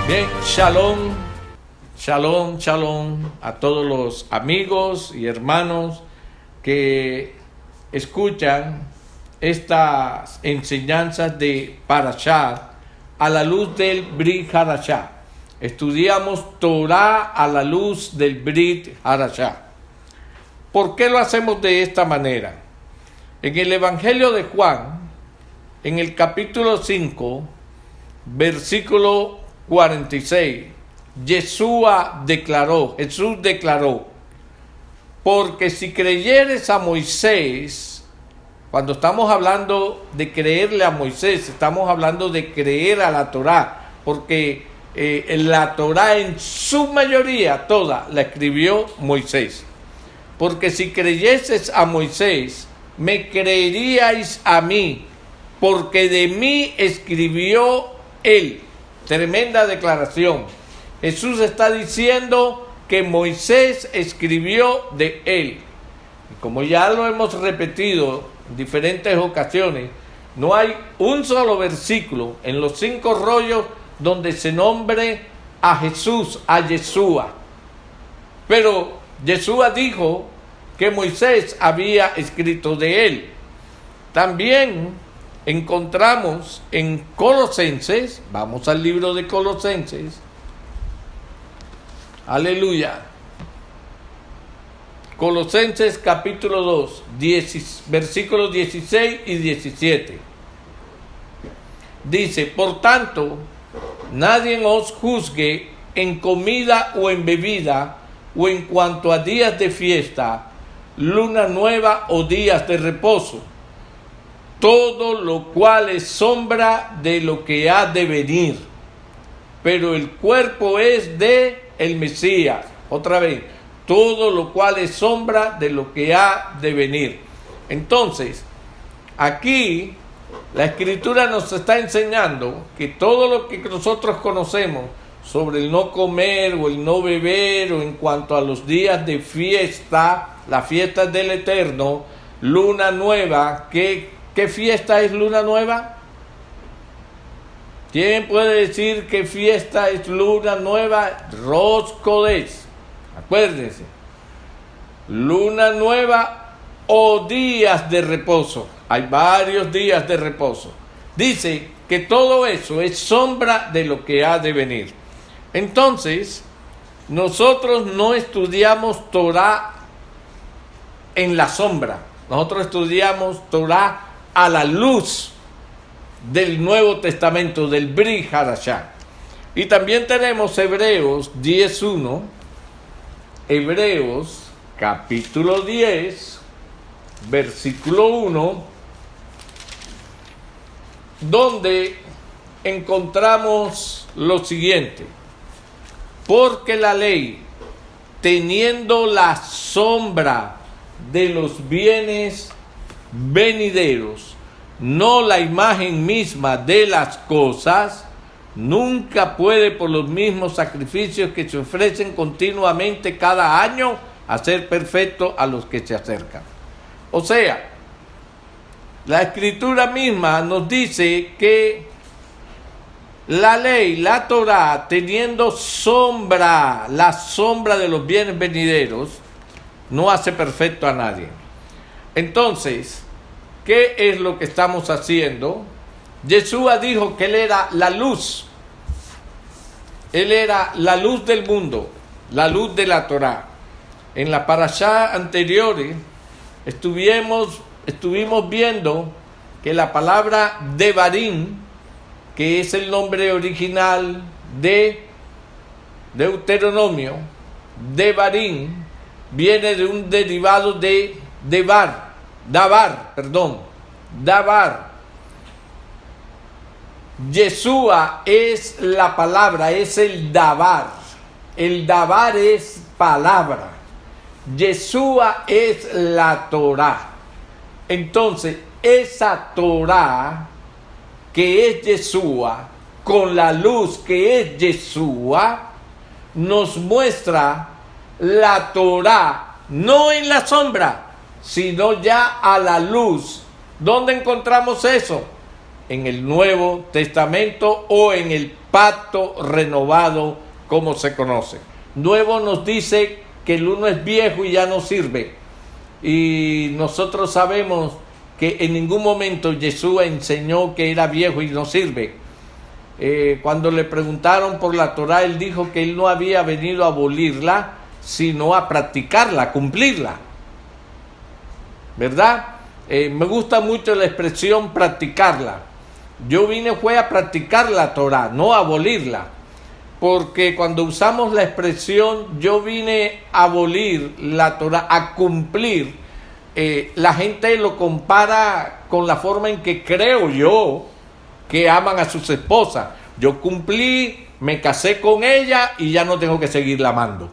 Bien, shalom, shalom, shalom a todos los amigos y hermanos que escuchan estas enseñanzas de Parashá a la luz del Brit Hadashah. Estudiamos Torah a la luz del Brit Hadashah. ¿Por qué lo hacemos de esta manera? En el Evangelio de Juan, en el capítulo 5, versículo 46, Jesús declaró, porque si creyeres a Moisés, cuando estamos hablando de creerle a Moisés, estamos hablando de creer a la Torá, porque la Torá en su mayoría toda la escribió Moisés. Porque si creyeses a Moisés, me creeríais a mí, porque de mí escribió él. Tremenda declaración. Jesús está diciendo que Moisés escribió de él. Y como ya lo hemos repetido en diferentes ocasiones, no hay un solo versículo en los 5 rollos donde se nombre a Jesús, a Yeshua. Pero Yeshua dijo que Moisés había escrito de él. También encontramos en Colosenses, vamos al libro de Colosenses, aleluya, Colosenses capítulo 2, versículos 16 y 17. Dice, por tanto, nadie os juzgue en comida o en bebida, o en cuanto a días de fiesta, luna nueva o días de reposo, todo lo cual es sombra de lo que ha de venir, pero el cuerpo es de el Mesías. Otra vez, todo lo cual es sombra de lo que ha de venir. Entonces, aquí la Escritura nos está enseñando que todo lo que nosotros conocemos sobre el no comer o el no beber, o en cuanto a los días de fiesta, las fiestas del Eterno, luna nueva, ¿qué fiesta es luna nueva? ¿Quién puede decir qué fiesta es luna nueva? Rosh Kodesh. Acuérdense. Luna nueva o días de reposo. Hay varios días de reposo. Dice que todo eso es sombra de lo que ha de venir. Entonces, nosotros no estudiamos Torah en la sombra. Nosotros estudiamos Torah a la luz del Nuevo Testamento, del Brit Hadashah. Y también tenemos Hebreos 10:1, Hebreos capítulo 10, versículo 1, donde encontramos lo siguiente: porque la ley, teniendo la sombra de los bienes venideros, no la imagen misma de las cosas, nunca puede por los mismos sacrificios que se ofrecen continuamente cada año hacer perfecto a los que se acercan. O sea, la Escritura misma nos dice que la ley, la Torá, teniendo sombra, la sombra de los bienes venideros, no hace perfecto a nadie. Entonces, ¿qué es lo que estamos haciendo? Yeshua dijo que Él era la luz. Él era la luz del mundo, la luz de la Torá. En la parashá anteriores estuvimos viendo que la palabra Devarim, que es el nombre original de Deuteronomio, Devarim, viene de un derivado de Davar. Yeshua es la palabra, es el Davar. El Davar es palabra. Yeshua es la Torá. Entonces, esa Torá que es Yeshua, con la luz que es Yeshua, nos muestra la Torá, no en la sombra, sino ya a la luz. ¿Dónde encontramos eso? en el Nuevo Testamento o en el pacto renovado, como se conoce. Nuevo nos dice que el uno es viejo y ya no sirve. Y nosotros sabemos que en ningún momento Jesús enseñó que era viejo y no sirve. Cuando le preguntaron por la Torá, él dijo que él no había venido a abolirla, sino a practicarla, a cumplirla. ¿Verdad? Me gusta mucho la expresión practicarla. Yo fue a practicar la Torá, no a abolirla. Porque cuando usamos la expresión yo vine a abolir la Torá, a cumplir, la gente lo compara con la forma en que creo yo que aman a sus esposas. Yo cumplí, me casé con ella y ya no tengo que seguirla amando.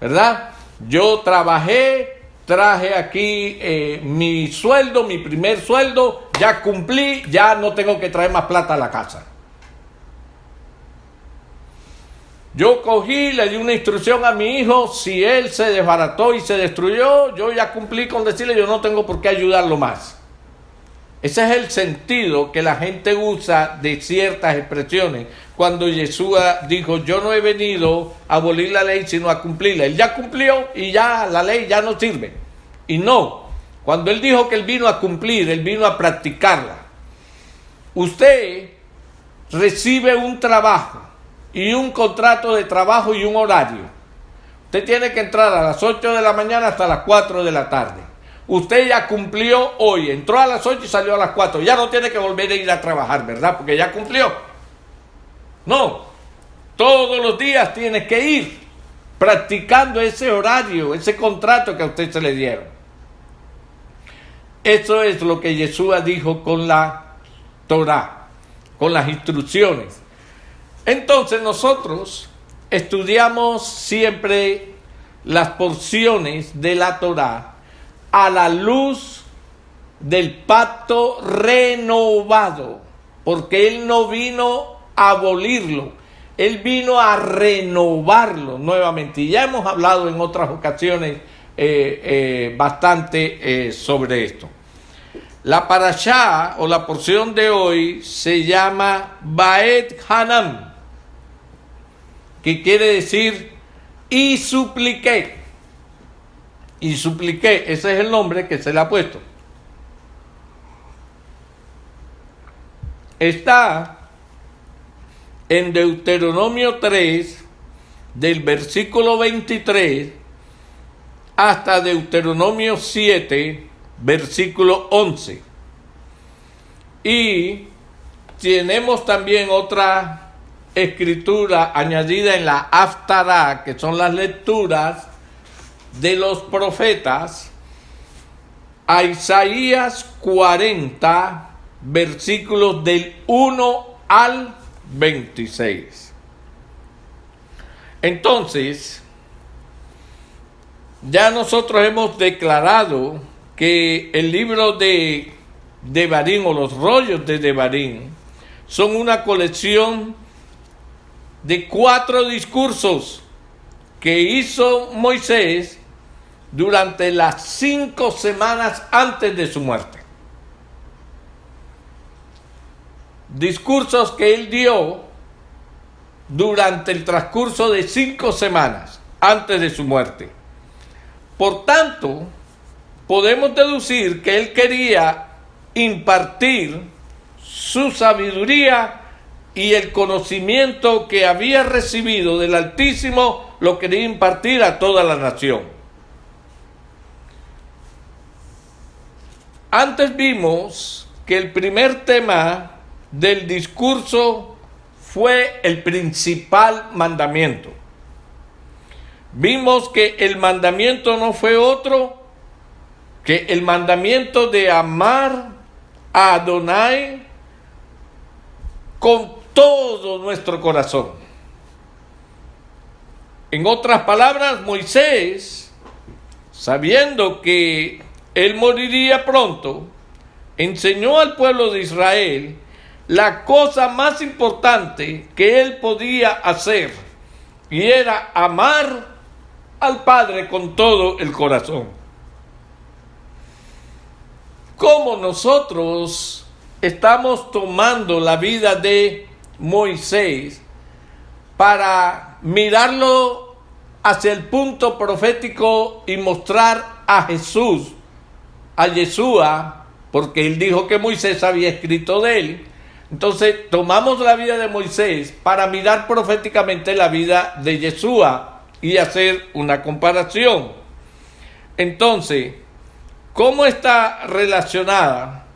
¿Verdad? Yo trabajé, traje aquí mi sueldo, mi primer sueldo, ya cumplí, ya no tengo que traer más plata a la casa. Yo cogí, le di una instrucción a mi hijo, si él se desbarató y se destruyó, yo ya cumplí con decirle, yo no tengo por qué ayudarlo más. Ese es el sentido que la gente usa de ciertas expresiones. Cuando Yeshua dijo, yo no he venido a abolir la ley, sino a cumplirla. Él ya cumplió y ya la ley ya no sirve. Y no, cuando él dijo que él vino a cumplir, él vino a practicarla. Usted recibe un trabajo y un contrato de trabajo y un horario. Usted tiene que entrar a las 8 de la mañana hasta las 4 de la tarde. Usted ya cumplió hoy, entró a las 8 y salió a las 4. Ya no tiene que volver a ir a trabajar, ¿verdad? Porque ya cumplió. No, todos los días tiene que ir practicando ese horario, ese contrato que a usted se le dieron. Eso es lo que Yeshua dijo con la Torá, con las instrucciones. Entonces nosotros estudiamos siempre las porciones de la Torá a la luz del pacto renovado, porque Él no vino a abolirlo, Él vino a renovarlo nuevamente. Y ya hemos hablado en otras ocasiones bastante sobre esto. La parashá o la porción de hoy se llama Baet Hanam, que quiere decir y supliqué. Y supliqué, ese es el nombre que se le ha puesto. Está en Deuteronomio 3, del versículo 23 hasta Deuteronomio 7, versículo 11. Y tenemos también otra escritura añadida en la Haftará, que son las lecturas de los profetas, a Isaías 40, versículos del 1 al 26. Entonces, ya nosotros hemos declarado que el libro de Devarim o los rollos de Devarim son una colección de 4 discursos que hizo Moisés durante las 5 semanas antes de su muerte. Discursos que él dio durante el transcurso de 5 semanas antes de su muerte. Por tanto, podemos deducir que él quería impartir su sabiduría y el conocimiento que había recibido del Altísimo, lo quería impartir a toda la nación. Antes vimos que el primer tema del discurso fue el principal mandamiento. Vimos que el mandamiento no fue otro que el mandamiento de amar a Adonai con todo nuestro corazón. En otras palabras, Moisés, sabiendo que él moriría pronto, enseñó al pueblo de Israel la cosa más importante que él podía hacer, y era amar al Padre con todo el corazón. cómo nosotros estamos tomando la vida de Moisés para mirarlo hacia el punto profético y mostrar a Jesús, a Yeshua, porque él dijo que Moisés había escrito de él. Entonces tomamos la vida de Moisés para mirar proféticamente la vida de Yeshua y hacer una comparación. Entonces, ¿cómo está relacionada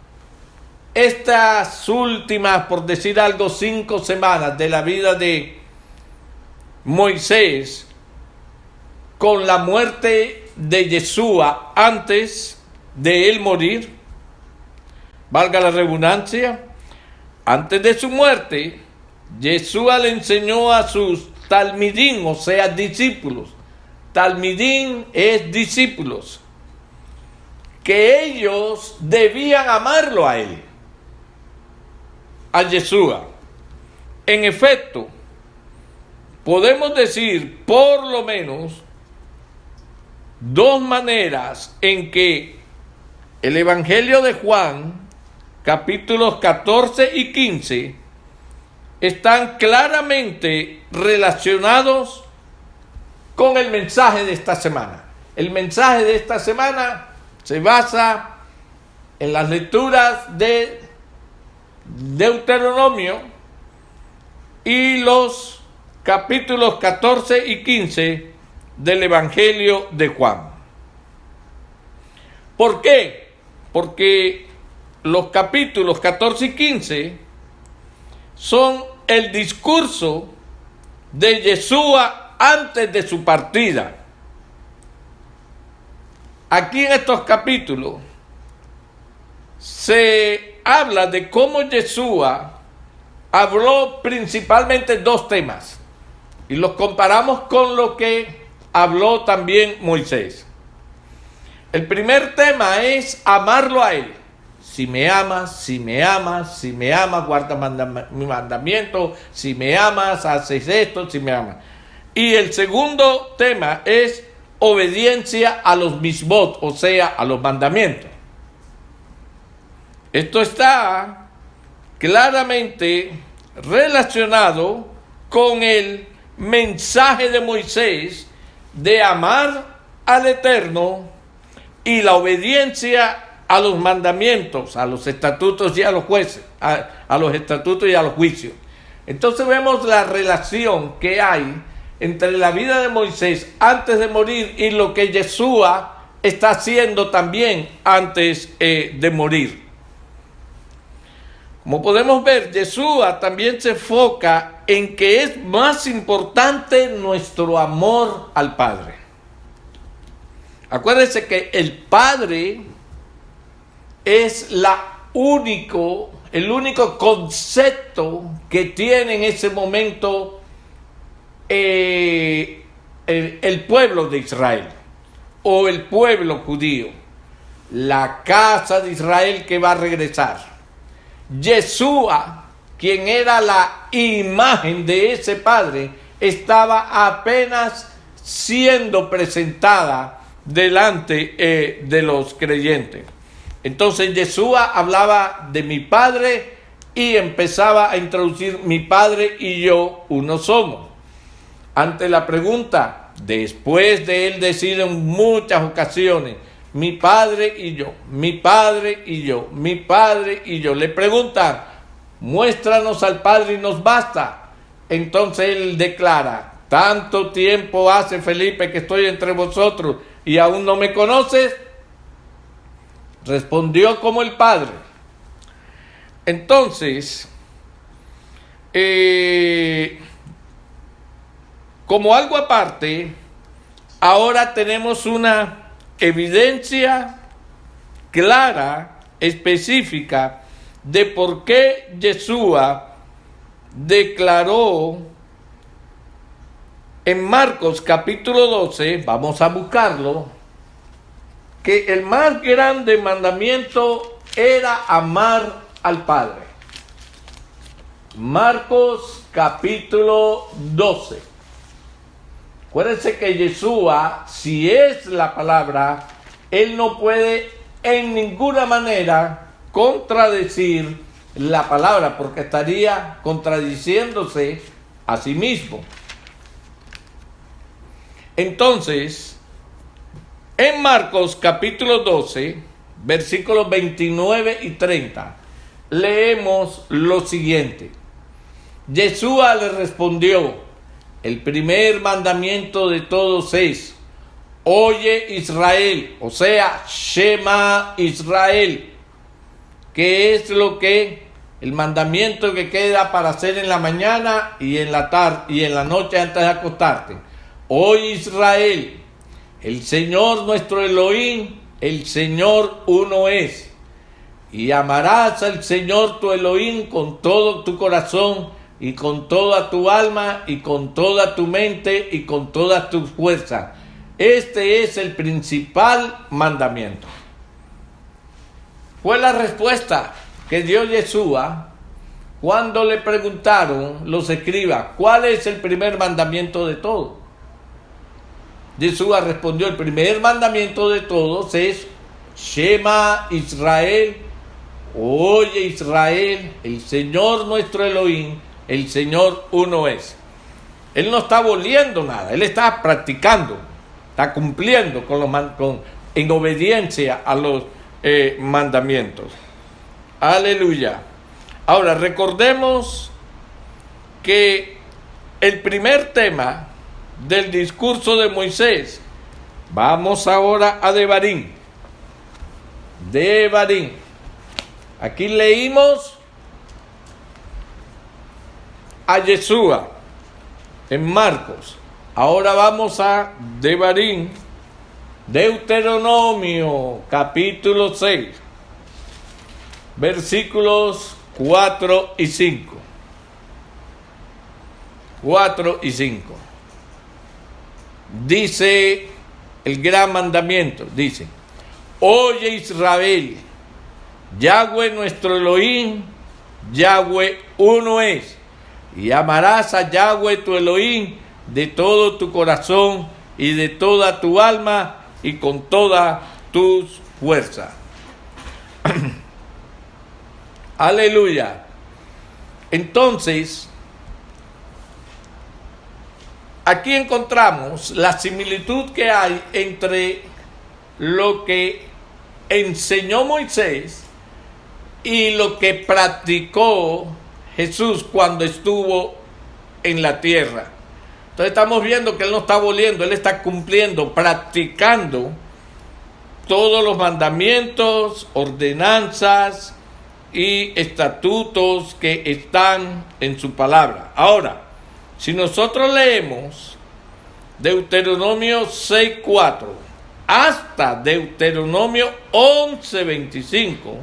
estas últimas, por decir algo, 5 semanas de la vida de Moisés con la muerte de Yeshua antes de él morir? Valga la redundancia, antes de su muerte, Yeshua le enseñó a sus talmidín, o sea, discípulos. Talmidín es discípulos, que ellos debían amarlo a él, a Yeshua. En efecto, podemos decir por lo menos 2 maneras en que el Evangelio de Juan, capítulos 14 y 15, están claramente relacionados con el mensaje de esta semana. El mensaje de esta semana se basa en las lecturas de Deuteronomio y los capítulos 14 y 15 del Evangelio de Juan. ¿Por qué? Porque los capítulos 14 y 15 son el discurso de Yeshua antes de su partida. Aquí en estos capítulos se habla de cómo Yeshua habló principalmente 2 temas y los comparamos con lo que habló también Moisés. El primer tema es amarlo a él. Si me amas, guarda mi mandamiento. Si me amas, haces esto, si me amas. Y el segundo tema es obediencia a los misbot, o sea, a los mandamientos. Esto está claramente relacionado con el mensaje de Moisés de amar al Eterno y la obediencia a los mandamientos, a los estatutos y a los jueces, a los estatutos y a los juicios. Entonces vemos la relación que hay entre la vida de Moisés antes de morir y lo que Yeshua está haciendo también antes de morir. Como podemos ver, Yeshua también se enfoca en que es más importante nuestro amor al Padre. Acuérdense que el Padre es el único concepto que tiene en ese momento el pueblo de Israel o el pueblo judío, la casa de Israel que va a regresar. Yeshua, quien era la imagen de ese Padre, estaba apenas siendo presentada delante de los creyentes. Entonces Yeshua hablaba de mi Padre y empezaba a introducir mi Padre y yo uno somos. Ante la pregunta, después de él decir en muchas ocasiones, mi Padre y yo, mi Padre y yo, mi Padre y yo, le preguntan, muéstranos al Padre y nos basta. Entonces él declara, tanto tiempo hace, Felipe, que estoy entre vosotros y aún no me conoces. Respondió como el Padre. Entonces, como algo aparte, ahora tenemos una evidencia clara, específica, de por qué Yeshua declaró en Marcos capítulo 12, vamos a buscarlo, que el más grande mandamiento era amar al Padre. Marcos capítulo 12. Acuérdense que Yeshua, si es la palabra, él no puede en ninguna manera contradecir la palabra, porque estaría contradiciéndose a sí mismo. Entonces, en Marcos capítulo 12, versículos 29 y 30, leemos lo siguiente. Yeshua le respondió: el primer mandamiento de todos es: oye Israel, o sea, Shema Israel, que es lo que el mandamiento que queda para hacer en la mañana y en la tarde y en la noche antes de acostarte. Oye Israel, el Señor nuestro Elohim, el Señor uno es. Y amarás al Señor tu Elohim con todo tu corazón y con toda tu alma y con toda tu mente y con todas tus fuerzas. Este es el principal mandamiento. Fue la respuesta que dio Yeshua cuando le preguntaron los escribas: ¿cuál es el primer mandamiento de todos? Yeshua respondió: el primer mandamiento de todos es Shema Israel, oye Israel, el Señor nuestro Elohim, el Señor uno es. Él no está aboliendo nada, él está practicando, está cumpliendo en obediencia a los mandamientos. Aleluya. Ahora recordemos que el primer tema del discurso de Moisés, vamos ahora a Devarim. Aquí leímos a Yeshua en Marcos. Ahora vamos a Devarim, Deuteronomio capítulo 6, versículos 4 y 5. 4 y 5. Dice el gran mandamiento, dice: oye Israel, Yahweh nuestro Elohim, Yahweh uno es, y amarás a Yahweh tu Elohim de todo tu corazón y de toda tu alma y con todas tus fuerzas. Aleluya. Entonces, aquí encontramos la similitud que hay entre lo que enseñó Moisés y lo que practicó Jesús cuando estuvo en la tierra. Entonces estamos viendo que Él no está aboliendo, Él está cumpliendo, practicando todos los mandamientos, ordenanzas y estatutos que están en su palabra. Ahora, si nosotros leemos Deuteronomio 6:4 hasta Deuteronomio 11:25,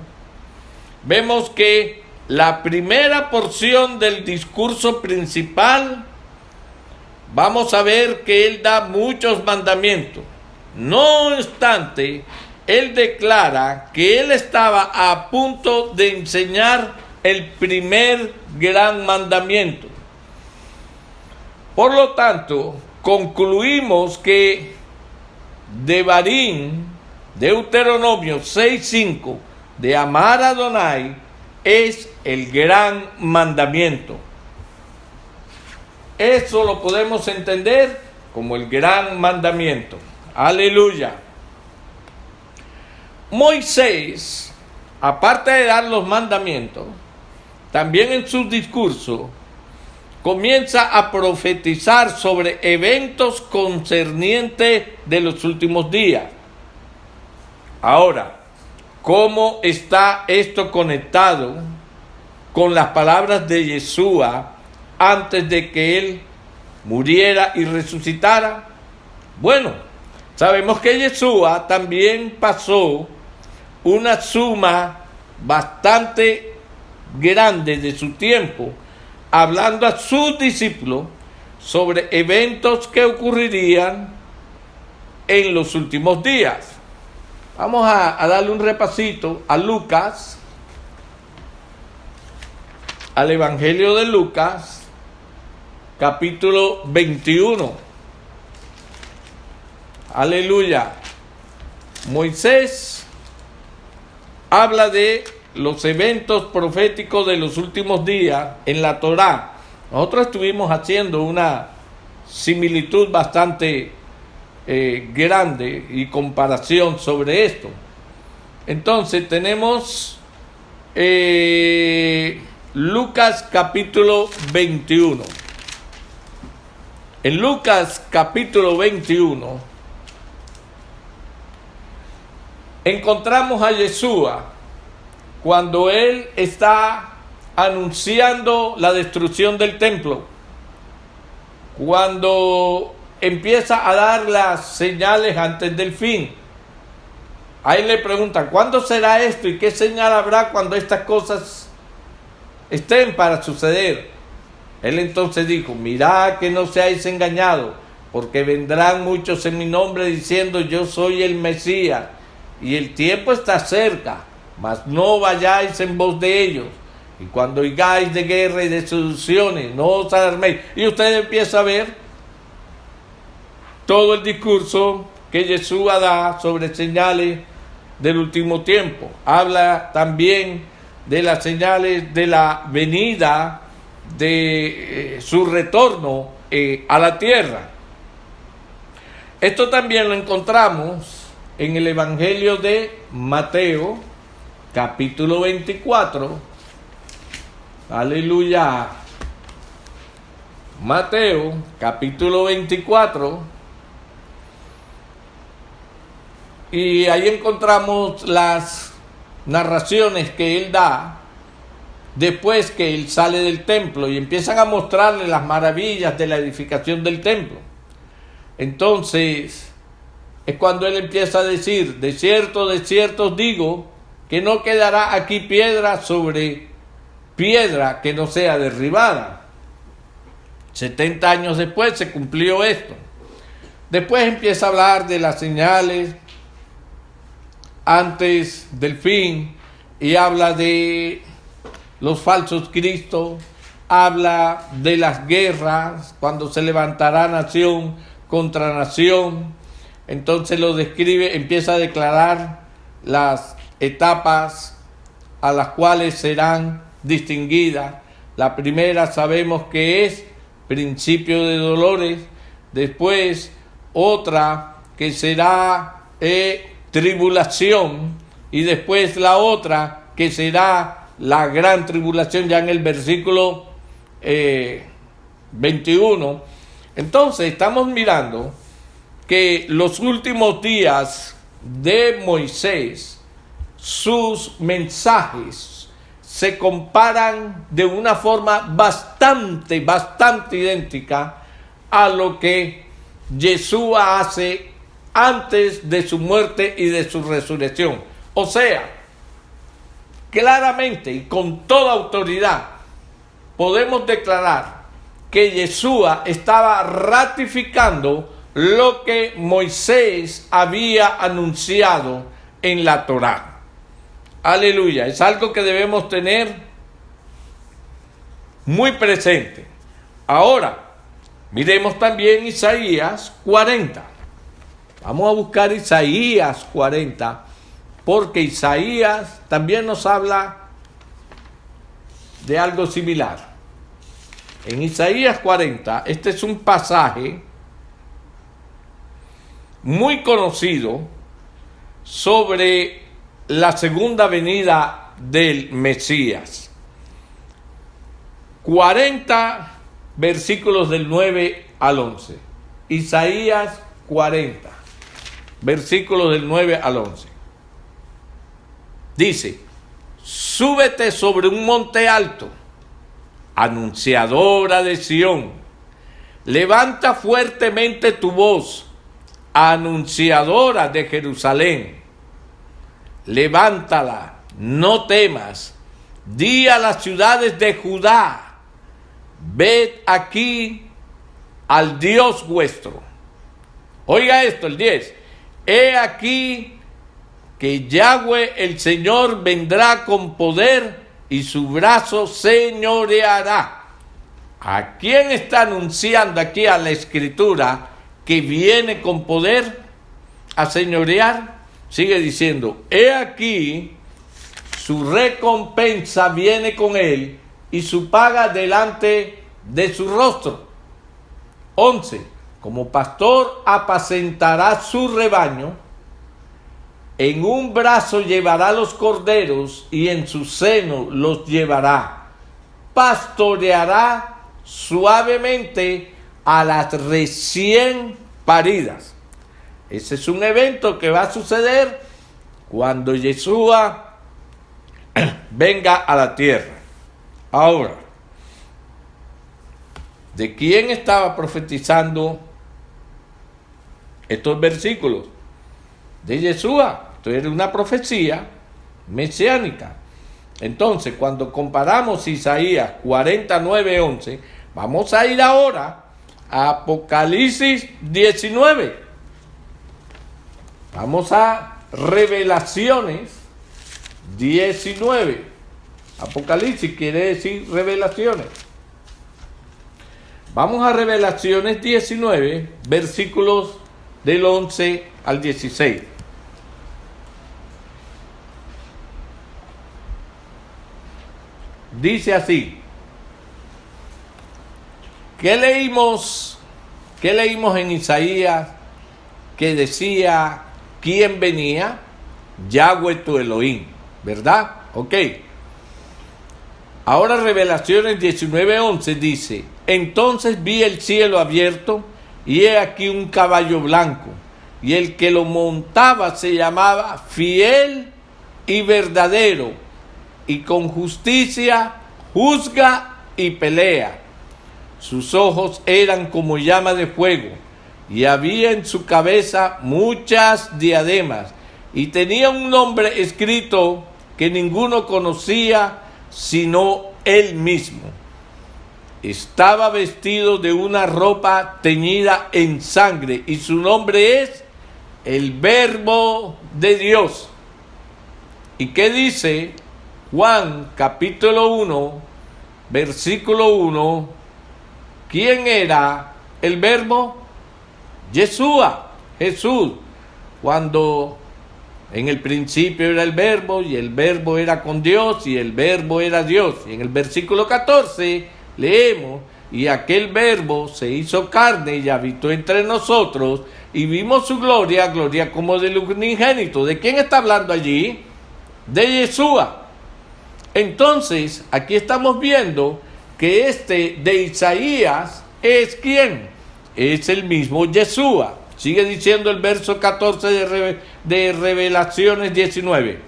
vemos que la primera porción del discurso principal, vamos a ver que Él da muchos mandamientos. No obstante, Él declara que Él estaba a punto de enseñar el primer gran mandamiento. Por lo tanto, concluimos que Devarim, Deuteronomio 6:5, de amar a Adonai, es el gran mandamiento. Eso lo podemos entender como el gran mandamiento. Aleluya. Moisés, aparte de dar los mandamientos, también en su discurso comienza a profetizar sobre eventos concernientes de los últimos días. Ahora, ¿cómo está esto conectado con las palabras de Yeshua antes de que Él muriera y resucitara? Bueno, sabemos que Yeshua también pasó una suma bastante grande de su tiempo hablando a sus discípulos sobre eventos que ocurrirían en los últimos días. Vamos a darle un repasito a Lucas, al Evangelio de Lucas, capítulo 21. Aleluya. Moisés habla de los eventos proféticos de los últimos días en la Torá. Nosotros estuvimos haciendo una similitud bastante grande y comparación sobre esto. Entonces tenemos Lucas capítulo 21. En Lucas capítulo 21 encontramos a Yeshua cuando él está anunciando la destrucción del templo, cuando empieza a dar las señales antes del fin. Ahí le preguntan, ¿cuándo será esto y qué señal habrá cuando estas cosas estén para suceder? Él entonces dijo, mirad que no seáis engañados, porque vendrán muchos en mi nombre diciendo, yo soy el Mesías, y el tiempo está cerca, mas no vayáis en voz de ellos. Y cuando oigáis de guerra y de seducciones, no os alarméis. Y usted empieza a ver todo el discurso que Yeshua da sobre señales del último tiempo. Habla también de las señales de la venida, de su retorno a la tierra. Esto también lo encontramos en el Evangelio de Mateo, capítulo 24. Aleluya. Mateo, capítulo 24. Y ahí encontramos las narraciones que él da después que él sale del templo y empiezan a mostrarle las maravillas de la edificación del templo. Entonces es cuando él empieza a decir, de cierto os digo, que no quedará aquí piedra sobre piedra que no sea derribada. 70 años después se cumplió esto. Después empieza a hablar de las señales antes del fin y habla de los falsos cristos, habla de las guerras, cuando se levantará nación contra nación. Entonces lo describe, empieza a declarar las etapas a las cuales serán distinguidas. La primera sabemos que es principio de dolores, después otra que será tribulación, y después la otra que será la gran tribulación, ya en el versículo 21. Entonces estamos mirando que los últimos días de Moisés, sus mensajes se comparan de una forma bastante idéntica a lo que Yeshua hace antes de su muerte y de su resurrección. O sea, claramente y con toda autoridad podemos declarar que Yeshua estaba ratificando lo que Moisés había anunciado en la Torá. Aleluya, es algo que debemos tener muy presente. Ahora, miremos también Isaías 40. Vamos a buscar Isaías 40, porque Isaías también nos habla de algo similar. En Isaías 40, este es un pasaje muy conocido sobre la segunda venida del Mesías. 40 versículos del 9 al 11. Isaías 40, versículos del 9 al 11. Dice, súbete sobre un monte alto, anunciadora de Sión, levanta fuertemente tu voz, anunciadora de Jerusalén, levántala, no temas, di a las ciudades de Judá, ved aquí al Dios vuestro. Oiga esto, el 10, he aquí que Yahweh el Señor vendrá con poder y su brazo señoreará. ¿A quién está anunciando aquí a la Escritura que viene con poder a señorear? Sigue diciendo, he aquí su recompensa viene con él y su paga delante de su rostro. 11. Como pastor apacentará su rebaño, en un brazo llevará los corderos y en su seno los llevará. Pastoreará suavemente a las recién paridas. Ese es un evento que va a suceder cuando Yeshua venga a la tierra. Ahora, ¿de quién estaba profetizando estos versículos? De Yeshua. Esto era una profecía mesiánica. Entonces, cuando comparamos Isaías 49:11, vamos a ir ahora a Apocalipsis 19. Vamos a Revelaciones 19. Apocalipsis quiere decir revelaciones. Vamos a Revelaciones 19, versículos del 11 al 16. Dice así. ¿Qué leímos en Isaías? Que decía, ¿quién venía? Yahweh tu Elohim, ¿verdad? Ok. Ahora Revelaciones 19:11 dice, entonces vi el cielo abierto y he aquí un caballo blanco, y el que lo montaba se llamaba Fiel y Verdadero, y con justicia juzga y pelea. Sus ojos eran como llama de fuego, y había en su cabeza muchas diademas, y tenía un nombre escrito que ninguno conocía sino él mismo. Estaba vestido de una ropa teñida en sangre, y su nombre es el Verbo de Dios. ¿Y qué dice Juan capítulo 1, versículo 1? ¿Quién era el Verbo? Yeshua, Jesús. Cuando en el principio era el Verbo, y el Verbo era con Dios, y el Verbo era Dios. Y en el versículo 14 leemos, y aquel Verbo se hizo carne y habitó entre nosotros, y vimos su gloria, gloria como del unigénito. ¿De quién está hablando allí? De Yeshua. Entonces, aquí estamos viendo que de Isaías es ¿quién? Es el mismo Yeshua. Sigue diciendo el verso 14 de Revelaciones 19.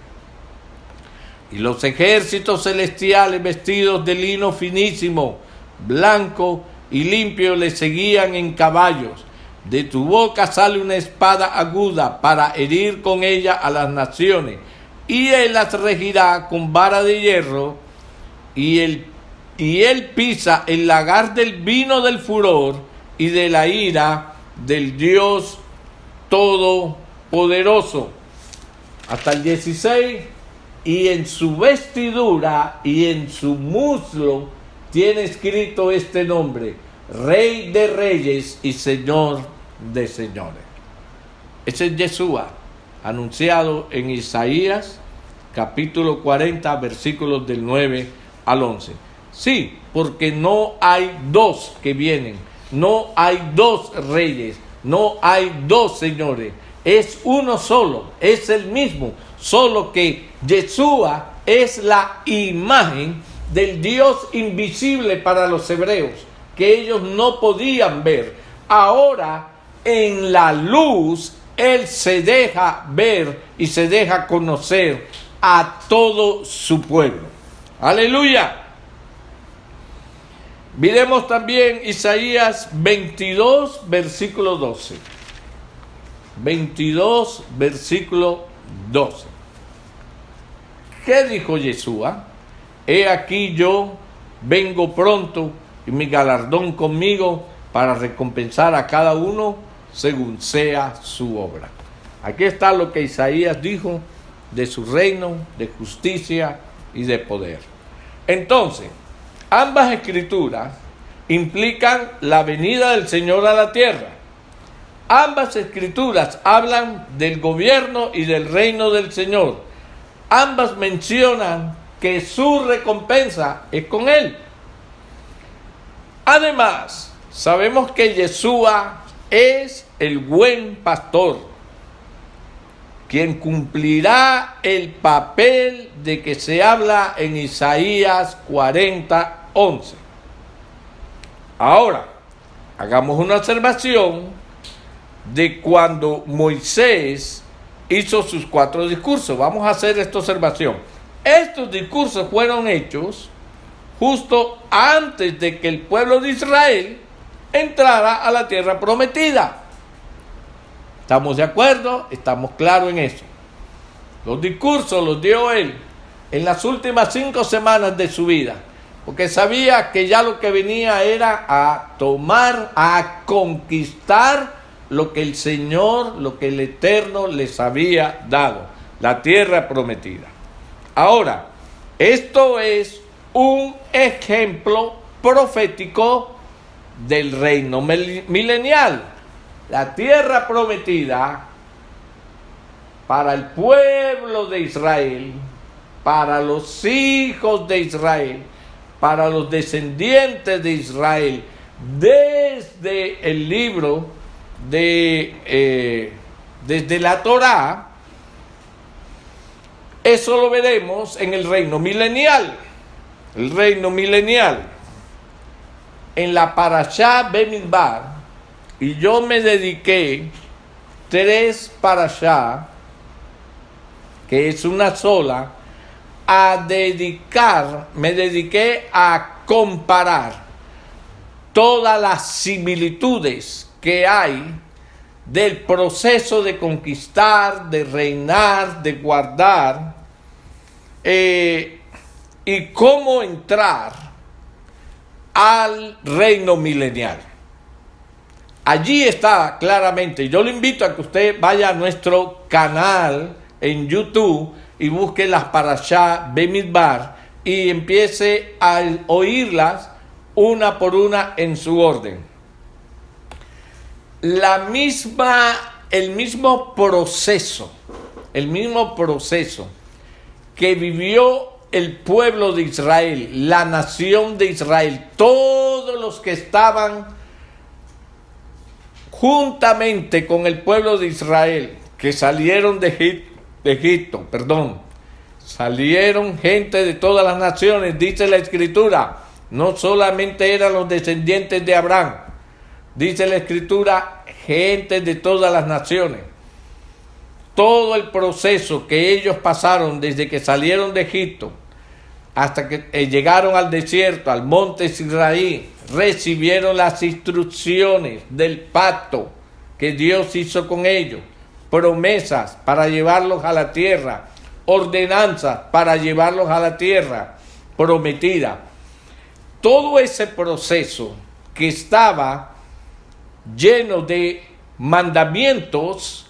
Y los ejércitos celestiales vestidos de lino finísimo, blanco y limpio le seguían en caballos. De tu boca sale una espada aguda para herir con ella a las naciones. Y él las regirá con vara de hierro, y él pisa el lagar del vino del furor y de la ira del Dios Todopoderoso. Hasta el 16. Y en su vestidura y en su muslo tiene escrito este nombre: Rey de Reyes y Señor de Señores. Ese es Yeshua, anunciado en Isaías capítulo 40, versículos del 9 al 11. Sí, porque no hay dos que vienen, no hay dos reyes, no hay dos señores, es uno solo, es el mismo, solo que Yeshua es la imagen del Dios invisible para los hebreos, que ellos no podían ver. Ahora, en la luz, Él se deja ver y se deja conocer a todo su pueblo. ¡Aleluya! Miremos también Isaías 22, versículo 12. 22, versículo 12. ¿Qué dijo Yeshua? He aquí yo vengo pronto, y mi galardón conmigo, para recompensar a cada uno según sea su obra. Aquí está lo que Isaías dijo de su reino, de justicia y de poder. Entonces, ambas escrituras implican la venida del Señor a la tierra. Ambas escrituras hablan del gobierno y del reino del Señor. ambas mencionan que su recompensa es con él. Además, sabemos que Yeshua es el buen pastor, quien cumplirá el papel de que se habla en Isaías 40:11. Ahora, hagamos una observación de cuando Moisés hizo sus 4 discursos. Vamos a hacer esta observación. Estos discursos fueron hechos justo antes de que el pueblo de Israel entrara a la tierra prometida. ¿Estamos de acuerdo? Estamos claros en eso. Los discursos los dio él en las últimas 5 semanas de su vida, porque sabía que ya lo que venía era a tomar, a conquistar lo que el Señor, lo que el Eterno les había dado, la tierra prometida. Ahora, esto es un ejemplo profético del reino milenial. La tierra prometida para el pueblo de Israel, para los hijos de Israel, para los descendientes de Israel, desde el libro desde la Torá. Eso lo veremos en el reino milenial. El reino milenial. En la Parashá Bemidbar, y yo me dediqué 3 parashá, que es una sola, me dediqué a comparar todas las similitudes que hay del proceso de conquistar, de reinar, de guardar, y cómo entrar al reino milenial. Allí está claramente. Yo le invito a que usted vaya a nuestro canal en YouTube y busque las Parashá Bemidbar y empiece a oírlas una por una en su orden. El mismo proceso que vivió el pueblo de Israel, la nación de Israel, todos los que estaban juntamente con el pueblo de Israel, que salieron de Egipto, salieron gente de todas las naciones, dice la Escritura, no solamente eran los descendientes de Abraham, dice la Escritura, gente de todas las naciones. Todo el proceso que ellos pasaron desde que salieron de Egipto hasta que llegaron al desierto, al monte Sinaí, recibieron las instrucciones del pacto que Dios hizo con ellos, promesas para llevarlos a la tierra, ordenanzas para llevarlos a la tierra prometida. Todo ese proceso que estaba lleno de mandamientos,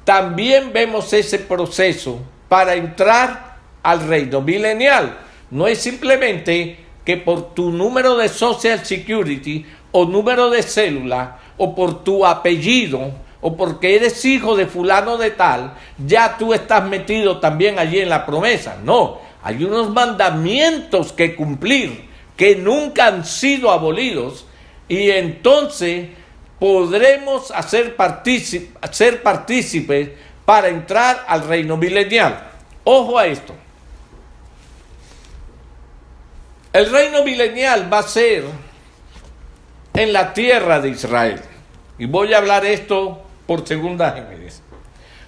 también vemos ese proceso para entrar al reino milenial. No es simplemente que por tu número de Social Security o número de cédula o por tu apellido o porque eres hijo de fulano de tal, ya tú estás metido también allí en la promesa. No, hay unos mandamientos que cumplir que nunca han sido abolidos y entonces podremos ser partícipes para entrar al reino milenial. Ojo a esto. El reino milenial va a ser en la tierra de Israel. Y voy a hablar esto por segunda vez.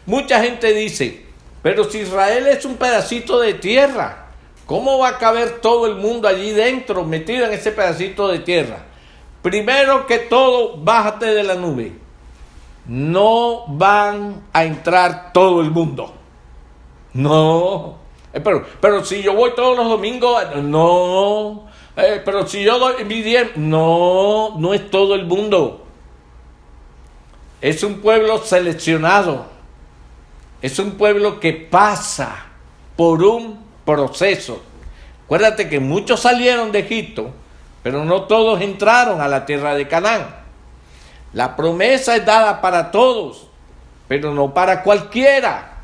Mucha gente dice, pero si Israel es un pedacito de tierra, ¿cómo va a caber todo el mundo allí dentro, metido en ese pedacito de tierra? Primero que todo, bájate de la nube. No van a entrar todo el mundo. No. Pero si yo voy todos los domingos, no. Pero si yo doy mi diezmo, no es todo el mundo. Es un pueblo seleccionado. Es un pueblo que pasa por un proceso. Acuérdate que muchos salieron de Egipto, pero no todos entraron a la tierra de Canaán. La promesa es dada para todos, pero no para cualquiera.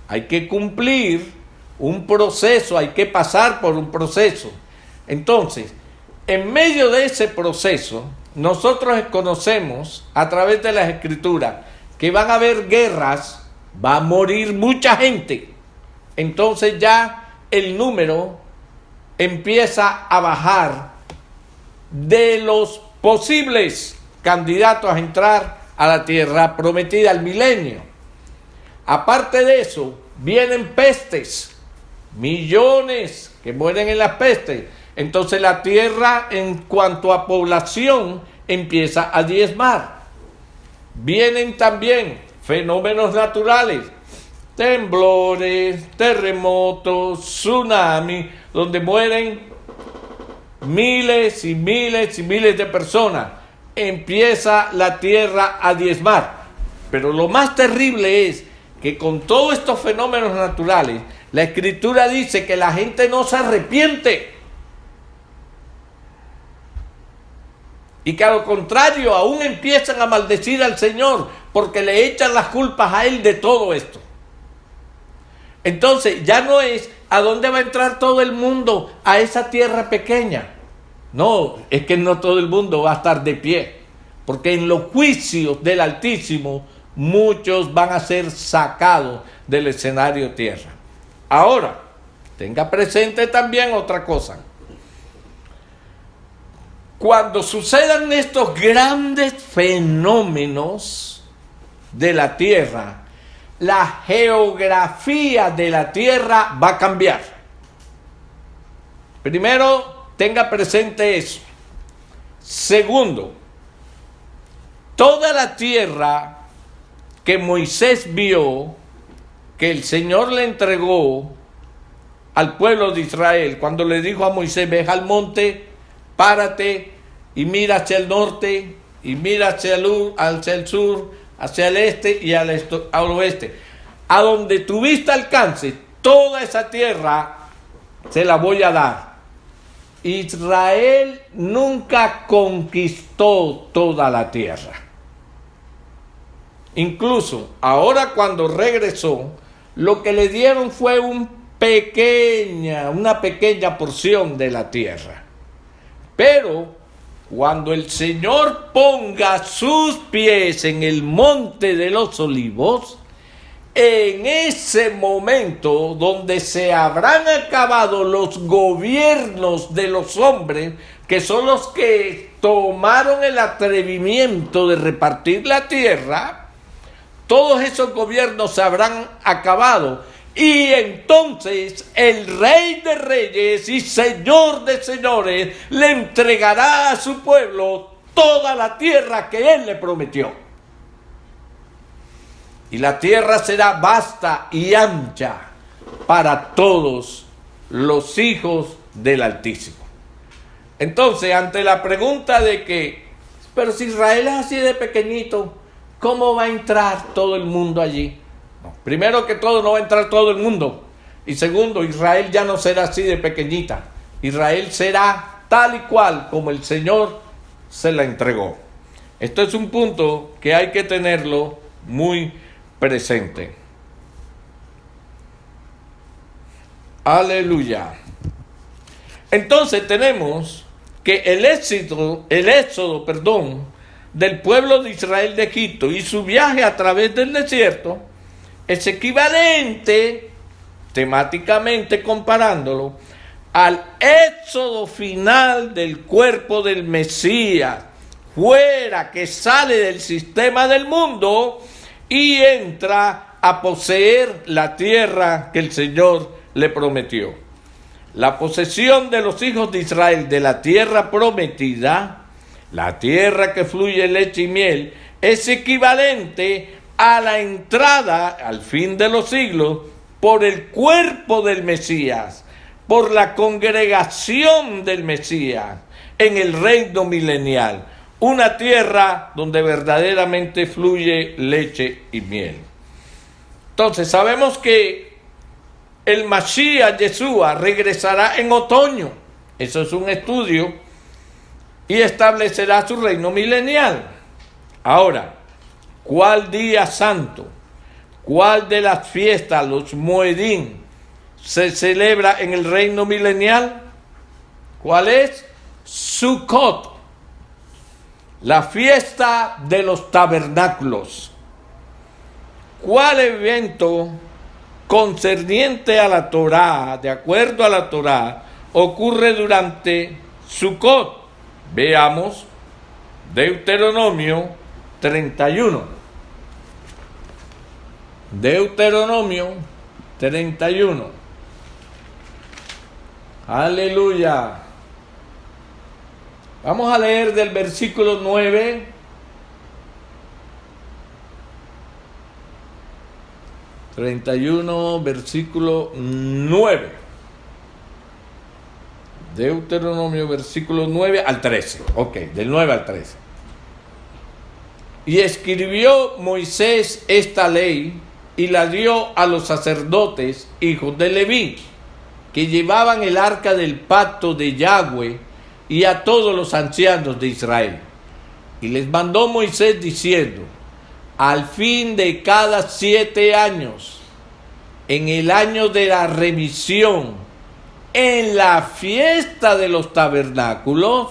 Hay que cumplir un proceso, hay que pasar por un proceso. Entonces, en medio de ese proceso, nosotros conocemos a través de las Escrituras que van a haber guerras, va a morir mucha gente. Entonces ya el número empieza a bajar de los posibles candidatos a entrar a la tierra prometida, al milenio. Aparte de eso, vienen pestes, millones que mueren en las pestes. Entonces la tierra, en cuanto a población, empieza a diezmar. Vienen también fenómenos naturales, temblores, terremotos, tsunamis, donde mueren miles y miles y miles de personas. Empieza la tierra a diezmar. Pero lo más terrible es que con todos estos fenómenos naturales, la Escritura dice que la gente no se arrepiente. Y que a lo contrario, aún empiezan a maldecir al Señor, porque le echan las culpas a Él de todo esto. Entonces, ya no es a dónde va a entrar todo el mundo, a esa tierra pequeña. No, es que no todo el mundo va a estar de pie, porque en los juicios del Altísimo, muchos van a ser sacados del escenario tierra. Ahora, tenga presente también otra cosa. Cuando sucedan estos grandes fenómenos de la tierra, la geografía de la tierra va a cambiar. Primero, tenga presente eso. Segundo, toda la tierra que Moisés vio, que el Señor le entregó al pueblo de Israel, cuando le dijo a Moisés, ve al monte, párate y mira hacia el norte y mira hacia el sur, hacia el este y al oeste. A donde tu vista alcance, toda esa tierra se la voy a dar. Israel nunca conquistó toda la tierra. Incluso ahora cuando regresó, lo que le dieron fue una pequeña porción de la tierra. Pero cuando el Señor ponga sus pies en el monte de los olivos, en ese momento donde se habrán acabado los gobiernos de los hombres, que son los que tomaron el atrevimiento de repartir la tierra, todos esos gobiernos se habrán acabado. Y entonces el Rey de Reyes y Señor de Señores le entregará a su pueblo toda la tierra que Él le prometió. Y la tierra será vasta y ancha para todos los hijos del Altísimo. Entonces, ante la pregunta de que, pero si Israel es así de pequeñito, ¿cómo va a entrar todo el mundo allí? Primero que todo, no va a entrar todo el mundo. Y segundo, Israel ya no será así de pequeñita. Israel será tal y cual como el Señor se la entregó. Esto es un punto que hay que tenerlo muy presente. Aleluya. Entonces tenemos que el éxodo, del pueblo de Israel de Egipto y su viaje a través del desierto es equivalente, temáticamente comparándolo, al éxodo final del cuerpo del Mesías, fuera, que sale del sistema del mundo y entra a poseer la tierra que el Señor le prometió. La posesión de los hijos de Israel de la tierra prometida, la tierra que fluye leche y miel, es equivalente a la entrada al fin de los siglos por el cuerpo del Mesías, por la congregación del Mesías en el reino milenial, una tierra donde verdaderamente fluye leche y miel. Entonces sabemos que el Mashiach Yeshua regresará en otoño, eso es un estudio, y establecerá su reino milenial. Ahora, ¿cuál día santo? ¿Cuál de las fiestas, los Moedín, se celebra en el reino milenial? ¿Cuál es? Sukkot, la fiesta de los tabernáculos. ¿Cuál evento concerniente a la Torá, de acuerdo a la Torá, ocurre durante Sukkot? Veamos Deuteronomio 31. Deuteronomio 31. Aleluya. Vamos a leer del versículo 9. Versículo 9. Deuteronomio, versículo 9 al 13. Ok, del 9 al 13. Y escribió Moisés esta ley y la dio a los sacerdotes, hijos de Leví, que llevaban el arca del pacto de Yahweh, y a todos los ancianos de Israel. Y les mandó Moisés diciendo: al fin de cada 7 años, en el año de la remisión, en la fiesta de los tabernáculos,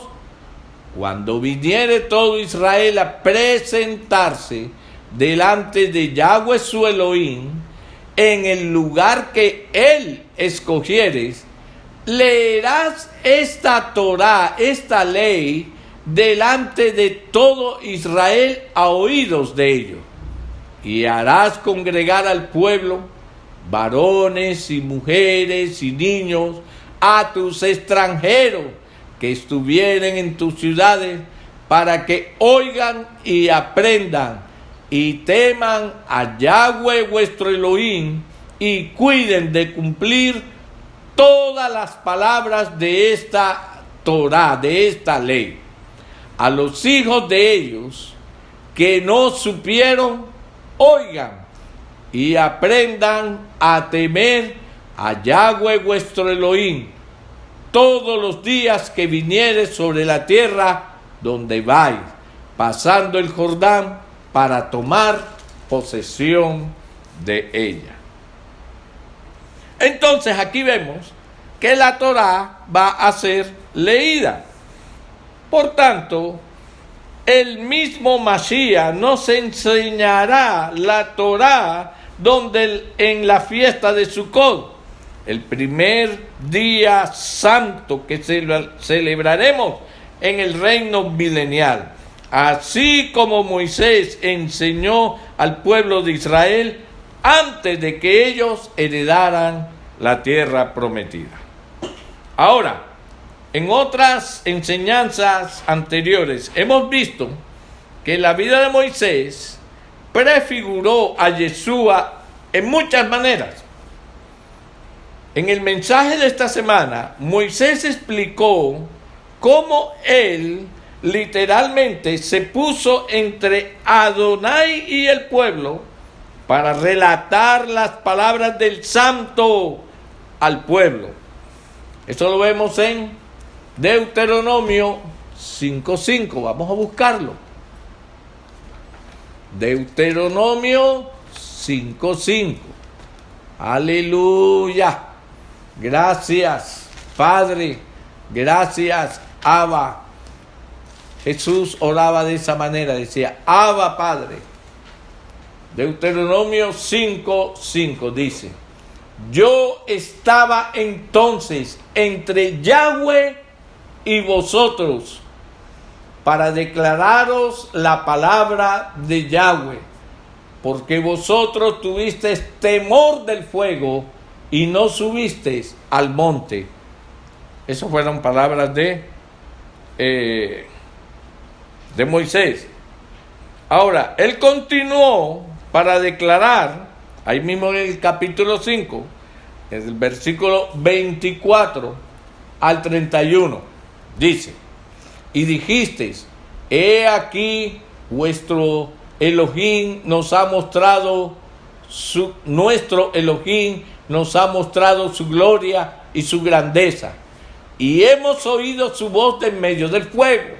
cuando viniere todo Israel a presentarse delante de Yahweh su Elohim, en el lugar que él escogiere, leerás esta Torá, esta ley, delante de todo Israel a oídos de ellos. Y harás congregar al pueblo, varones y mujeres y niños, a tus extranjeros que estuvieren en tus ciudades, para que oigan y aprendan y teman a Yahweh vuestro Elohim, y cuiden de cumplir todas las palabras de esta Torá, de esta ley. A los hijos de ellos que no supieron, oigan y aprendan a temer a Yahweh vuestro Elohim todos los días que vinieres sobre la tierra donde vais, pasando el Jordán, para tomar posesión de ella. Entonces aquí vemos que la Torá va a ser leída. Por tanto, el mismo Mashiach nos enseñará la Torá en la fiesta de Sukkot, el primer día santo que celebraremos en el reino milenial. Así como Moisés enseñó al pueblo de Israel antes de que ellos heredaran la tierra prometida. Ahora, en otras enseñanzas anteriores hemos visto que la vida de Moisés prefiguró a Yeshua en muchas maneras. En el mensaje de esta semana, Moisés explicó cómo él literalmente se puso entre Adonai y el pueblo para relatar las palabras del Santo al pueblo. Eso lo vemos en Deuteronomio 5:5. Vamos a buscarlo. Deuteronomio 5:5. Aleluya. Gracias, Padre. Gracias, Abba. Jesús oraba de esa manera, decía: Abba, Padre. Deuteronomio 5:5 dice: yo estaba entonces entre Yahweh y vosotros para declararos la palabra de Yahweh, porque vosotros tuvisteis temor del fuego y no subisteis al monte. Esas fueron palabras de Moisés. Ahora, él continuó para declarar, ahí mismo en el capítulo 5, en el versículo 24 al 31, dice: y dijisteis: he aquí vuestro Elohim nos ha mostrado nuestro Elohim nos ha mostrado su gloria y su grandeza, y hemos oído su voz en medio del fuego.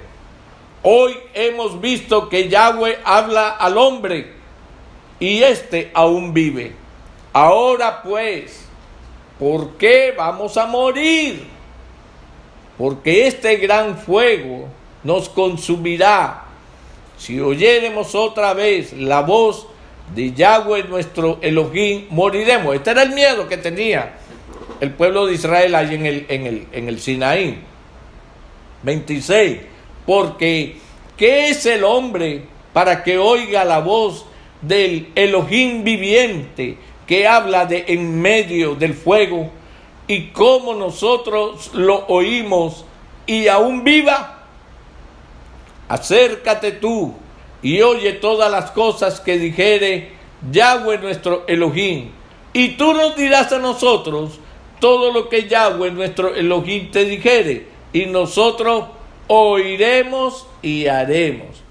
Hoy hemos visto que Yahweh habla al hombre, y éste aún vive. Ahora pues, ¿por qué vamos a morir? Porque este gran fuego nos consumirá. Si oyéremos otra vez la voz de Yahweh nuestro Elohim, moriremos. Este era el miedo que tenía el pueblo de Israel ahí en el Sinaí. 26. Porque ¿qué es el hombre para que oiga la voz del Elohim viviente que habla de en medio del fuego? Y cómo nosotros lo oímos y aún viva. Acércate tú y oye todas las cosas que dijere Yahweh nuestro Elohim, y tú nos dirás a nosotros todo lo que Yahweh nuestro Elohim te dijere, y nosotros oiremos y haremos.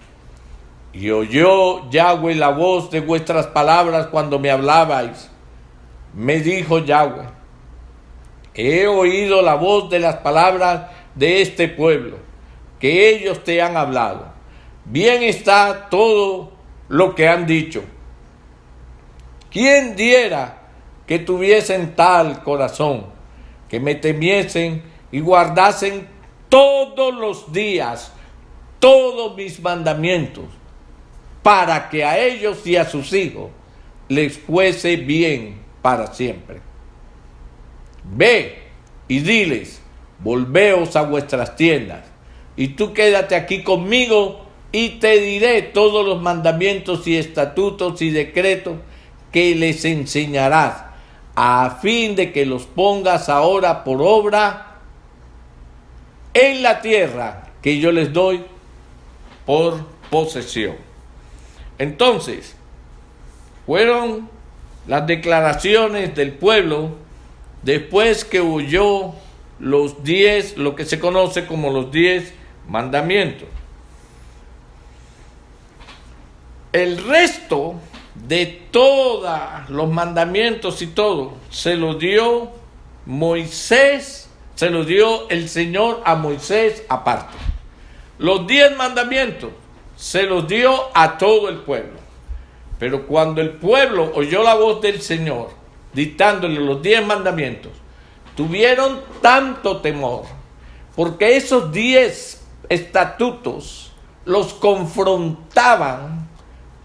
Y oyó Yahweh la voz de vuestras palabras cuando me hablabais. Me dijo Yahweh: he oído la voz de las palabras de este pueblo, que ellos te han hablado. Bien está todo lo que han dicho. ¿Quién diera que tuviesen tal corazón, que me temiesen y guardasen todos los días todos mis mandamientos, para que a ellos y a sus hijos les fuese bien para siempre? Ve y diles: volveos a vuestras tiendas, y tú quédate aquí conmigo, y te diré todos los mandamientos y estatutos y decretos que les enseñarás, a fin de que los pongas ahora por obra en la tierra que yo les doy por posesión. Entonces, fueron las declaraciones del pueblo después que oyó los 10, lo que se conoce como los 10 mandamientos. El resto de todos los mandamientos y todo se lo dio Moisés, se lo dio el Señor a Moisés aparte. Los 10 mandamientos se los dio a todo el pueblo. Pero cuando el pueblo oyó la voz del Señor dictándole los 10 mandamientos, tuvieron tanto temor, porque esos 10 estatutos los confrontaban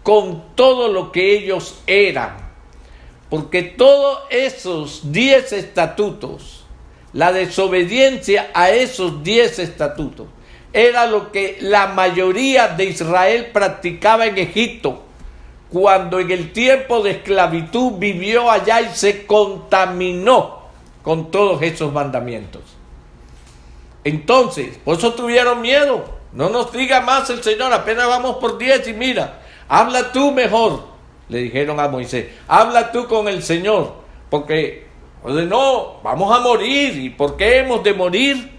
con todo lo que ellos eran. Porque todos esos 10 estatutos, la desobediencia a esos 10 estatutos, era lo que la mayoría de Israel practicaba en Egipto, cuando en el tiempo de esclavitud vivió allá y se contaminó con todos esos mandamientos. Entonces, por eso tuvieron miedo. No nos diga más el Señor, apenas vamos por 10 y mira, habla tú mejor, le dijeron a Moisés, habla tú con el Señor, porque no, vamos a morir. ¿Y por qué hemos de morir?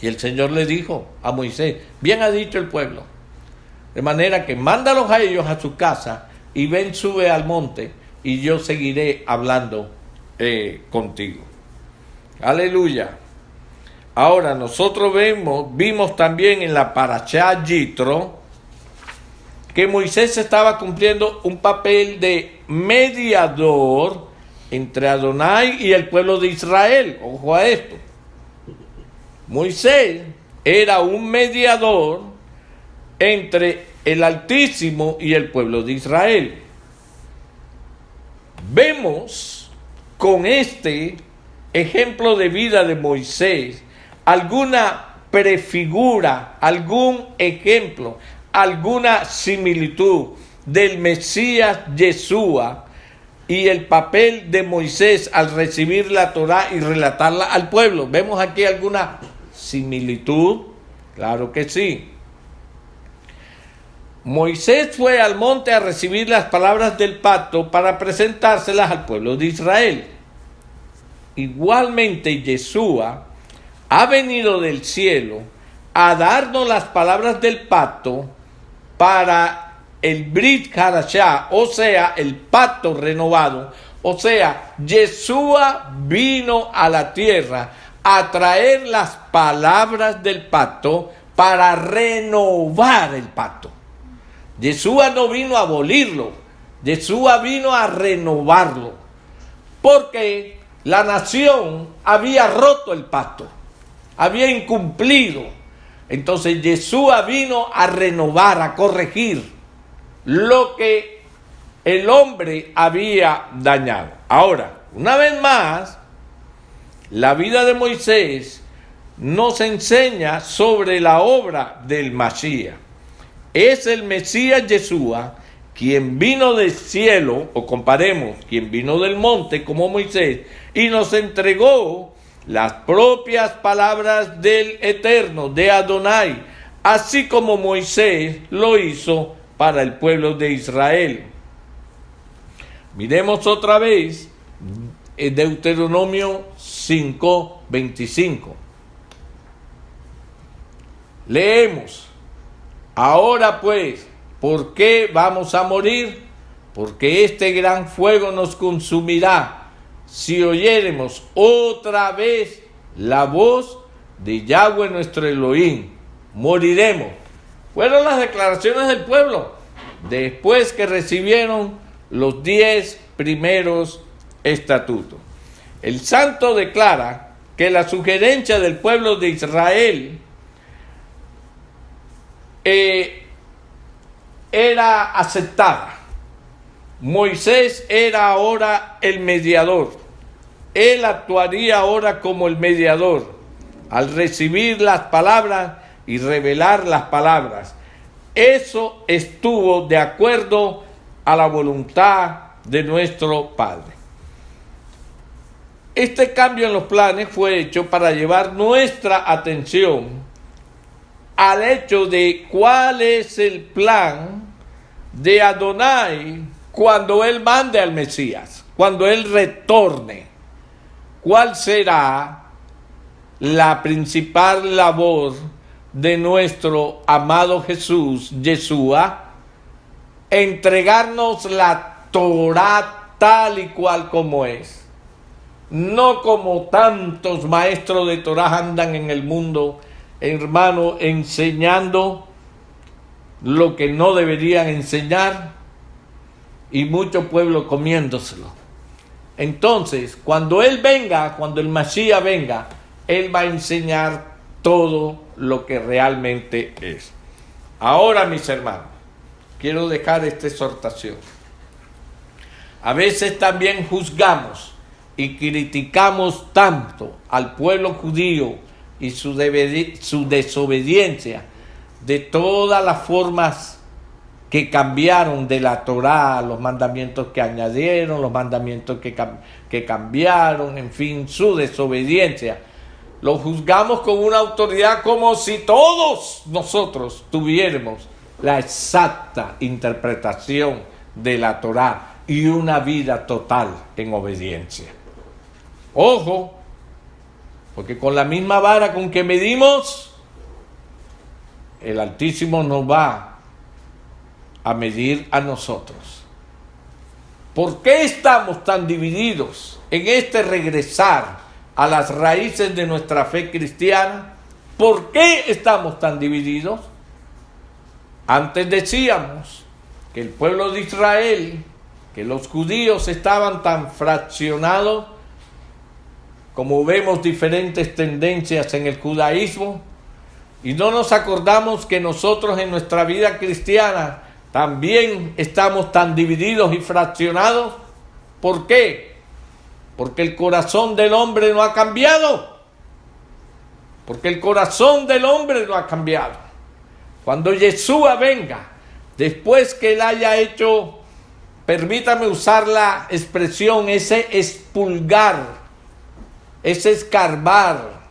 Y el Señor le dijo a Moisés: bien ha dicho el pueblo, de manera que mándalos a ellos a su casa y ven, sube al monte y yo seguiré hablando contigo. Aleluya. Ahora nosotros vimos también en la Parashá Yitro que Moisés estaba cumpliendo un papel de mediador entre Adonai y el pueblo de Israel. Ojo a esto. Moisés era un mediador entre el Altísimo y el pueblo de Israel. Vemos con este ejemplo de vida de Moisés alguna prefigura, algún ejemplo, alguna similitud del Mesías Yeshua y el papel de Moisés al recibir la Torá y relatarla al pueblo. ¿Vemos aquí alguna similitud? Claro que sí. Moisés fue al monte a recibir las palabras del pacto para presentárselas al pueblo de Israel. Igualmente, Yeshua ha venido del cielo a darnos las palabras del pacto para el Brit Hadashah, o sea, el pacto renovado. O sea, Yeshua vino a la tierra a traer las palabras del pacto para renovar el pacto. Yeshua no vino a abolirlo, Yeshua vino a renovarlo. Porque la nación había roto el pacto, había incumplido. Entonces Yeshua vino a renovar, a corregir lo que el hombre había dañado. Ahora, una vez más, la vida de Moisés nos enseña sobre la obra del Mashiach. Es el Mesías Yeshua quien vino del cielo, o comparemos, quien vino del monte como Moisés, y nos entregó las propias palabras del Eterno, de Adonai, así como Moisés lo hizo para el pueblo de Israel. Miremos otra vez Deuteronomio 5:25. Leemos: ahora pues, ¿por qué vamos a morir? Porque este gran fuego nos consumirá si oyéremos otra vez la voz de Yahweh nuestro Elohim. Moriremos. Fueron las declaraciones del pueblo después que recibieron los 10 primeros estatutos. El santo declara que la sugerencia del pueblo de Israel era aceptada. Moisés era ahora el mediador. Él actuaría ahora como el mediador al recibir las palabras y revelar las palabras. Eso estuvo de acuerdo a la voluntad de nuestro Padre. Este cambio en los planes fue hecho para llevar nuestra atención al hecho de cuál es el plan de Adonai cuando Él mande al Mesías, cuando Él retorne. ¿Cuál será la principal labor de nuestro amado Jesús, Yeshua? Entregarnos la Torá tal y cual como es. No como tantos maestros de Torá andan en el mundo, hermano, enseñando lo que no deberían enseñar y mucho pueblo comiéndoselo. Entonces, cuando Él venga, cuando el Mashiach venga, Él va a enseñar todo lo que realmente es. Ahora, mis hermanos, quiero dejar esta exhortación. A veces también juzgamos y criticamos tanto al pueblo judío y su desobediencia de todas las formas que cambiaron de la Torá, los mandamientos que añadieron, los mandamientos que cambiaron, en fin, su desobediencia. Lo juzgamos con una autoridad como si todos nosotros tuviéramos la exacta interpretación de la Torá y una vida total en obediencia. Ojo, porque con la misma vara con que medimos, el Altísimo nos va a medir a nosotros. ¿Por qué estamos tan divididos en este regresar a las raíces de nuestra fe cristiana? ¿Por qué estamos tan divididos? Antes decíamos que el pueblo de Israel, que los judíos estaban tan fraccionados, como vemos diferentes tendencias en el judaísmo, y no nos acordamos que nosotros en nuestra vida cristiana también estamos tan divididos y fraccionados. ¿Por qué? Porque el corazón del hombre no ha cambiado. Porque el corazón del hombre no ha cambiado. Cuando Yeshua venga, después que Él haya hecho, permítame usar la expresión, ese expulgar, ese escarbar,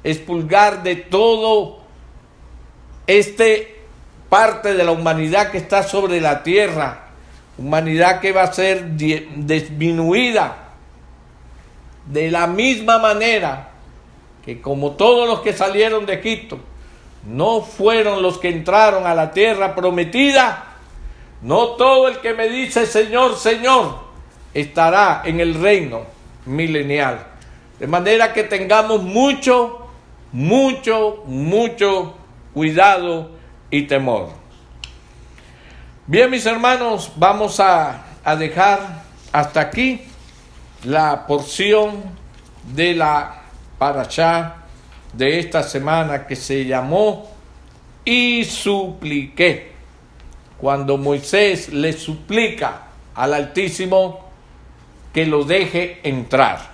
expulgar de todo parte de la humanidad que está sobre la tierra, humanidad que va a ser disminuida de la misma manera que como todos los que salieron de Egipto no fueron los que entraron a la tierra prometida, no todo el que me dice Señor, Señor estará en el reino milenial. De manera que tengamos mucho cuidado y temor. Bien, mis hermanos, vamos a dejar hasta aquí la porción de la parashá de esta semana, que se llamó "Y supliqué", cuando Moisés le suplica al Altísimo que lo deje entrar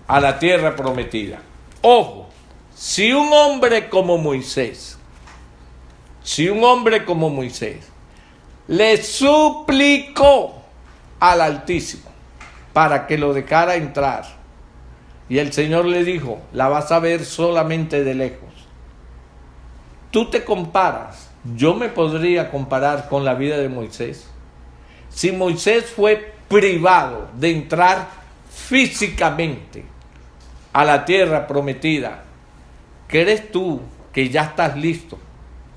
a la tierra prometida. Ojo, si un hombre como Moisés le suplicó al Altísimo para que lo dejara entrar, y el Señor le dijo: la vas a ver solamente de lejos. Tú te comparas, yo me podría comparar con la vida de Moisés. Si Moisés fue privado de entrar físicamente a la tierra prometida, ¿crees tú que ya estás listo,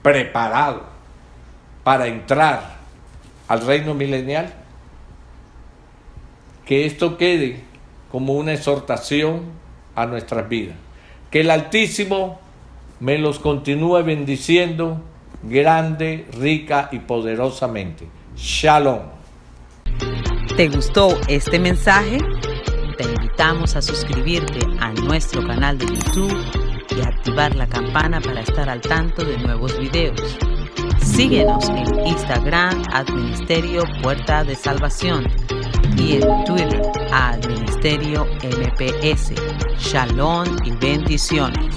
preparado para entrar al reino milenial? Que esto quede como una exhortación a nuestras vidas. Que el Altísimo me los continúe bendiciendo grande, rica y poderosamente. Shalom. ¿Te gustó este mensaje? Te invitamos a suscribirte a nuestro canal de YouTube y activar la campana para estar al tanto de nuevos videos. Síguenos en Instagram @Ministerio Puerta de Salvación y en Twitter @Ministerio MPS. Shalom y bendiciones.